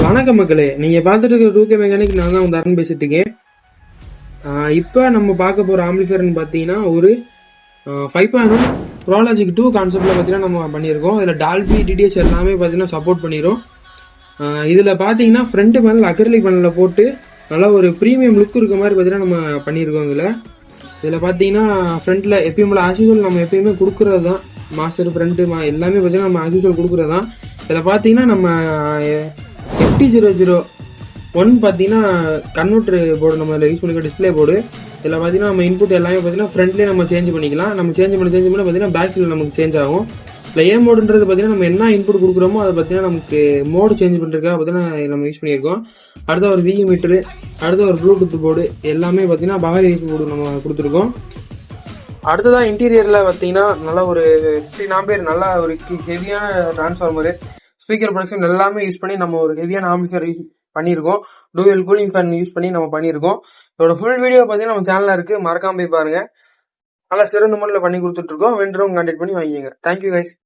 வணக்கம் மக்களே, நீங்க பார்த்துட்டு இருக்க 2K மெக்கானிக். நான் தான் உங்க அருண் பேசிட்டு இருக்கேன். இப்போ நம்ம பார்க்க போற ஆம்பிளிஃபையர்னு பார்த்தீங்கன்னா ஒரு 5.1 ப்ரோலாஜிக் 2 கான்செப்ட்ல பார்த்தீங்கன்னா நம்ம பண்ணியிருக்கோம். இதில் டால்பி டிடிஎஸ் எல்லாமே பார்த்தீங்கன்னா சப்போர்ட் பண்ணிடும். இதில் பார்த்தீங்கன்னா ஃப்ரண்ட் பேனல் அக்ரிலிக் பேனலில் போட்டு நல்லா ஒரு ப்ரீமியம் லுக் இருக்க மாதிரி பார்த்தீங்கன்னா நம்ம பண்ணியிருக்கோம். இதில் பார்த்தீங்கன்னா ஃப்ரண்ட்டில் எப்பயும் போல ஆஸ்யூசுவல் நம்ம எப்பயுமே கொடுக்குறது தான். மாஸ்டர் ஃப்ரண்ட்டு எல்லாமே பார்த்தீங்கன்னா நம்ம ஆஸ்யூசுவல் கொடுக்குறது தான். இதில் பார்த்தீங்கன்னா நம்ம FT001 பார்த்தீங்கன்னா கன்வெர்ட்டர் போர்டு நம்ம யூஸ் பண்ணிக்க டிஸ்பிளே போர்டு. இதில் பார்த்தீங்கன்னா நம்ம இன்புட் எல்லாமே பார்த்தீங்கன்னா ஃப்ரண்ட்லேயே நம்ம சேஞ்ச் பண்ணிக்கலாம். நம்ம சேஞ்ச் பண்ணி பார்த்தீங்கன்னா பேக் சைடில் நமக்கு சேஞ்ச் ஆகும். இல்லை ஏ மோடுன்றது பார்த்தீங்கன்னா நம்ம என்ன இன்புட் கொடுக்குறோமோ அதை பார்த்தீங்கன்னா நமக்கு மோடு சேஞ்ச் பண்ணுறதுக்காக பார்த்தீங்கன்னா நம்ம யூஸ் பண்ணியிருக்கோம். அடுத்த ஒரு VE மீட்டரு, அடுத்த ஒரு ப்ளூடூத் போர்டு எல்லாமே பார்த்தீங்கன்னா பவர் ஏசி போர்டு நம்ம கொடுத்துருக்கோம். அடுத்ததான் இன்டீரியரில் பார்த்தீங்கன்னா நல்லா ஒரு 15 ஆம்பியர் நல்லா ஒரு ஹெவியான டிரான்ஸ்ஃபார்மரு, ஸ்பீக்கர் ப்ரொடக்ஷன் எல்லாமே யூஸ் பண்ணி நம்ம ஒரு ஹெவியான ஆம்பிளிஃபையர் யூஸ் பண்ணியிருக்கோம். டூவல் கூலிங் ஃபேன் யூஸ் பண்ணி நம்ம பண்ணியிருக்கோம். இதோட ஃபுல் வீடியோ பார்த்தீங்கன்னா நம்ம சேனலில் இருக்குது, மறக்காம போய் பாருங்க. நல்லா சிறந்த முறையில் பண்ணி கொடுத்துட்ருக்கோம். வேண்டுறவங்க கான்டாக்ட் பண்ணி வாங்கிக்கோங்க. Thank you guys.